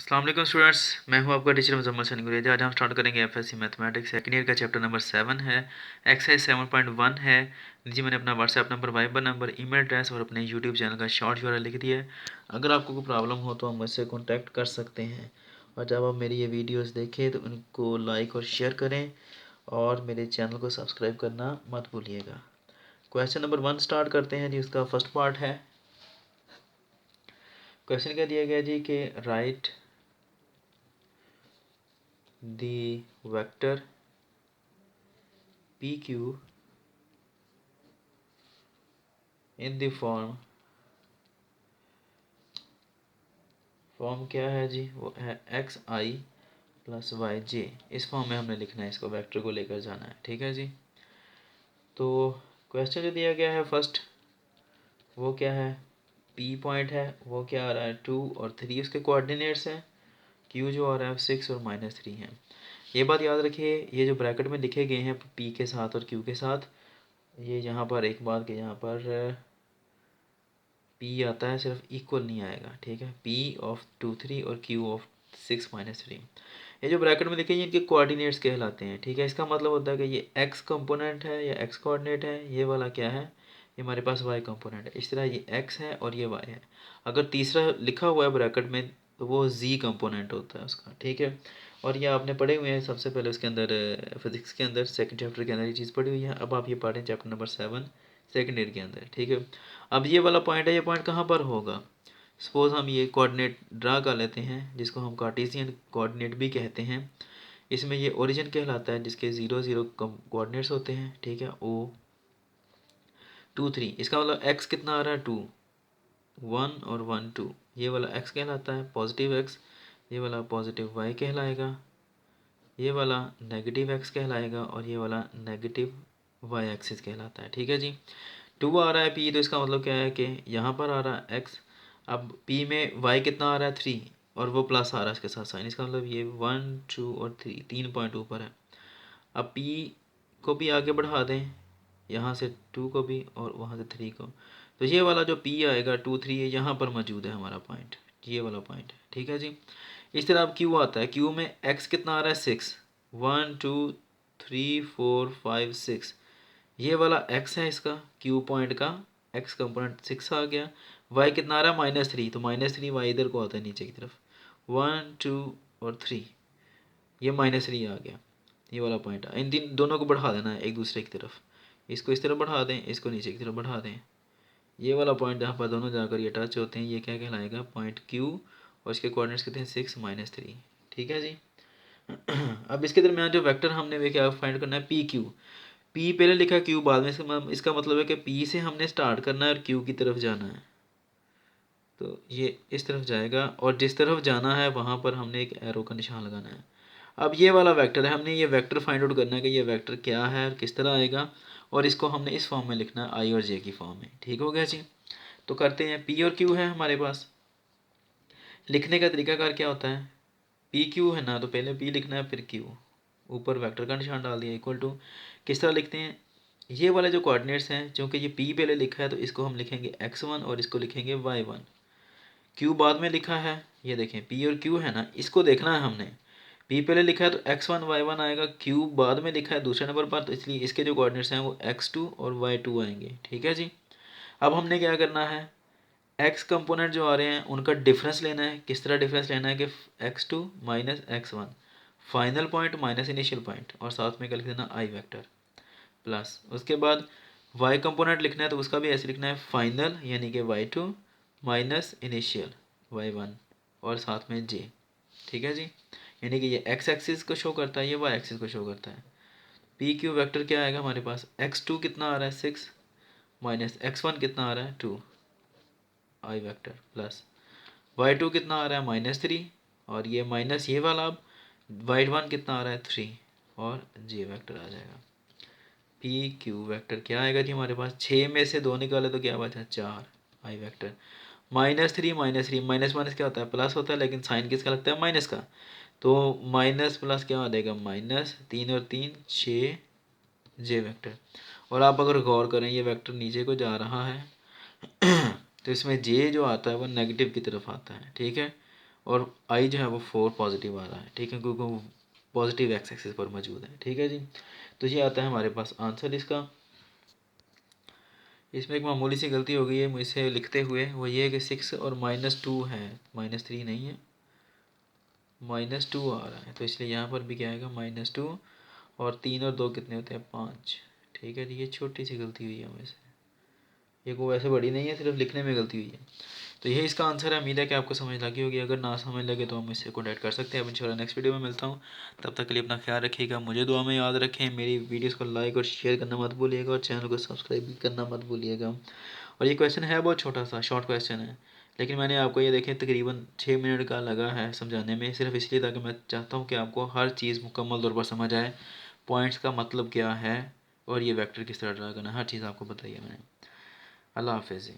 अस्सलाम वालेकुम स्टूडेंट्स, मैं हूं आपका टीचर मुजम्मल सनी गुरेजा। आज हम स्टार्ट करेंगे एफएससी मैथमेटिक्स सेकंड ईयर का चैप्टर नंबर 7 है, एक्सरसाइज 7.1 है। जी मैंने अपना WhatsApp number, Viber number, email address और अपने यूट्यूब चैनल का शॉर्ट यूआरएल लिख दिया है। अगर आपको कोई प्रॉब्लम हो तो आप मुझसे कॉन्टैक्ट कर सकते हैं। और जब आप मेरी ये वीडियोज़ देखें तो उनको लाइक और शेयर करें और मेरे चैनल को सब्सक्राइब करना मत भूलिएगा। क्वेश्चन नंबर 1 स्टार्ट करते हैं जी। उसका फर्स्ट पार्ट है, क्वेश्चन क्या दिया गया जी कि right the vector pq in the form क्या है जी, वो है एक्स आई प्लस वाई जे। इस फॉर्म में हमने लिखना है, इसको वेक्टर को लेकर जाना है। ठीक है जी। तो क्वेश्चन जो दिया गया है फर्स्ट, वो क्या है, पी पॉइंट है, वो क्या आ रहा है 2 और 3 उसके कोऑर्डिनेट्स हैं। क्यू जो आ रहा है 6 और -3 है। ये बात याद रखिए, ये जो ब्रैकेट में लिखे गए हैं पी के साथ और क्यू के साथ, ये यहाँ पर एक बात कि यहाँ पर पी आता है, सिर्फ इक्वल नहीं आएगा। ठीक है, पी ऑफ 2 3 और क्यू ऑफ 6 -3। ये जो ब्रैकेट में लिखे हैं इनके कोऑर्डिनेट्स कहलाते हैं। ठीक है, इसका मतलब होता है कि ये एक्स कंपोनेंट है या एक्स कोऑर्डिनेट है, ये वाला क्या है, ये हमारे पास वाई कंपोनेंट है। इस तरह ये एक्स है और ये वाई है। अगर तीसरा लिखा हुआ है ब्रैकेट में तो वो जी कंपोनेंट होता है उसका। ठीक है, और ये आपने पढ़े हुए हैं सबसे पहले उसके अंदर, फिजिक्स के अंदर सेकंड चैप्टर के अंदर ये चीज़ पढ़ी हुई है। अब आप ये पढ़ें चैप्टर नंबर 7 सेकंड ईयर के अंदर। ठीक है, अब ये वाला पॉइंट है, ये पॉइंट कहाँ पर होगा। सपोज हम ये कोऑर्डिनेट ड्रा कर लेते हैं जिसको हम कार्टेशियन कोऑर्डिनेट भी कहते हैं। इसमें ये ओरिजिन कहलाता है जिसके 0 0 कोऑर्डिनेट्स होते हैं। ठीक है, ओ 2 3, इसका मतलब एक्स कितना आ रहा है 2 1 और 1 2, ये वाला एक्स कहलाता है पॉजिटिव एक्स। ये वाला पॉजिटिव वाई कहलाएगा, ये वाला नेगेटिव एक्स कहलाएगा और ये वाला नेगेटिव वाई एक्सिस कहलाता है। ठीक है जी। 2 आ रहा है पी, तो इसका मतलब क्या है कि यहाँ पर आ रहा है एक्स। अब पी में वाई कितना आ रहा है 3 और वो प्लस आ रहा है इसके साथ साइन। इसका मतलब ये 1 2 और 3 3 पॉइंट ऊपर है। अब पी को भी आगे बढ़ा दें, यहाँ से 2 को भी और वहाँ से 3 को, तो ये वाला जो पी आएगा 2 3 ये यहाँ पर मौजूद है हमारा पॉइंट, ये वाला पॉइंट है। ठीक है जी। इस तरह अब क्यू आता है, क्यू में एक्स कितना आ रहा है 6 1 2 3 4 5 6, ये वाला एक्स है इसका क्यू पॉइंट का, एक्स कंपोनेंट 6 आ गया। वाई कितना आ रहा है -3, तो -3 वाई इधर को आता है नीचे की तरफ, 1 2 और 3, ये -3 आ गया। ये वाला पॉइंट इन तीन दोनों को बढ़ा देना है एक दूसरे की तरफ, इसको इस तरफ बढ़ा दें, इसको नीचे की तरफ बढ़ा दें। ये वाला पॉइंट जहाँ पर दोनों जाकर ये टच होते हैं, ये क्या कहलाएगा, पॉइंट क्यू, और इसके कोऑर्डिनेट्स कितने हैं 6 -3। ठीक है जी। अब इसके दरमियान जो वेक्टर हमने वे क्या फाइंड करना है, पी क्यू। पी पहले लिखा है क्यू बाद में, इसका मतलब है कि पी से हमने स्टार्ट करना है और क्यू की तरफ जाना है। तो ये इस तरफ जाएगा और जिस तरफ जाना है वहाँ पर हमने एक एरो का निशान लगाना है। अब ये वाला वेक्टर है, हमने ये वेक्टर फाइंड आउट करना है कि ये वेक्टर क्या है और किस तरह आएगा, और इसको हमने इस फॉर्म में लिखना है, आई और जे की फॉर्म में। ठीक हो गया जी। तो करते हैं, पी और क्यू है हमारे पास। लिखने का तरीकाकार क्या होता है, पी क्यू है ना, तो पहले पी लिखना है फिर क्यू, ऊपर वेक्टर का निशान डाल दिया इक्वल टू। किस तरह लिखते हैं, ये वाले जो कोऑर्डिनेट्स हैं, चूँकि ये पी पहले लिखा है तो इसको हम लिखेंगे x1 और इसको लिखेंगे y1। क्यू बाद में लिखा है, ये देखें पी और क्यू है ना, इसको देखना है हमने। पी पहले लिखा है तो x1 y1 आएगा, क्यू बाद में लिखा है दूसरे नंबर पर, तो इसलिए इसके जो कोऑर्डिनेट्स हैं वो x2 और y2 आएंगे। ठीक है जी। अब हमने क्या करना है, एक्स कंपोनेंट जो आ रहे हैं उनका डिफरेंस लेना है। किस तरह डिफरेंस लेना है कि x2 minus x1, final point minus initial point, और साथ में क्या लिख देना आई वेक्टर प्लस। उसके बाद y कंपोनेंट लिखना है तो उसका भी ऐसे लिखना है, फाइनल यानी कि y2 माइनस इनिशियल y1 और साथ में j। ठीक है जी। यानी कि ये x एक्सिस को शो करता है, ये y एक्सिस को शो करता है। पी क्यू वेक्टर क्या आएगा हमारे पास, x2 कितना आ रहा है 6 माइनस x1 कितना आ रहा है 2 आई वेक्टर प्लस y2 कितना आ रहा है -3, और ये माइनस ये वाला, अब y1 कितना आ रहा है 3 और j वेक्टर आ जाएगा। पी क्यू वेक्टर क्या आएगा जी हमारे पास, 6 में से 2 निकाले तो क्या बचा 4 आई वेक्टर। -3 -3, माइनस माइनस क्या होता है प्लस होता है, लेकिन साइन किसका लगता है माइनस का, तो माइनस प्लस क्या आ जाएगा माइनस, 3 और 3 6 जे वेक्टर। और आप अगर गौर करें ये वेक्टर नीचे को जा रहा है तो इसमें जे जो आता है वो नेगेटिव की तरफ आता है। ठीक है, और आई जो है वो 4 पॉजिटिव आ रहा है, ठीक है, क्योंकि वो पॉजिटिव एक्स एक्सिस पर मौजूद है, ठीक है जी। तो ये आता है हमारे पास आंसर इसका। इसमें एक मामूली सी गलती हो गई है मुझसे लिखते हुए, वो ये है कि 6 और -2 है, -3 नहीं है, -2 आ रहा है, तो इसलिए यहाँ पर भी क्या आएगा -2, और 3 और 2 कितने होते हैं 5, ठीक है जी। ये छोटी सी गलती हुई है मुझसे, ये को वैसे बड़ी नहीं है, सिर्फ लिखने में गलती हुई है। तो यही इसका आंसर है। उम्मीद है कि आपको समझ लगी होगी, अगर ना समझ लगे तो हम मुझसे कॉन्टैक्ट कर सकते हैं। अब इंशाल्लाह नेक्स्ट वीडियो में मिलता हूँ, तब तक के लिए अपना ख्याल रखिएगा, मुझे दुआ में याद रखें, मेरी वीडियोस को लाइक और शेयर करना मत भूलिएगा, और चैनल को सब्सक्राइब भी करना मत भूलिएगा। और ये क्वेश्चन है बहुत छोटा सा, शॉर्ट क्वेश्चन है, लेकिन मैंने आपको ये देखें तकरीबन 6 मिनट का लगा है समझाने में, सिर्फ इसलिए ताकि मैं चाहता हूँ कि आपको हर चीज़ मुकम्मल तौर पर समझ आए, पॉइंट्स का मतलब क्या है और ये वेक्टर किस तरह ड्रा करना है, हर चीज़ आपको बताइए मैंने। अल्लाह हाफिज़।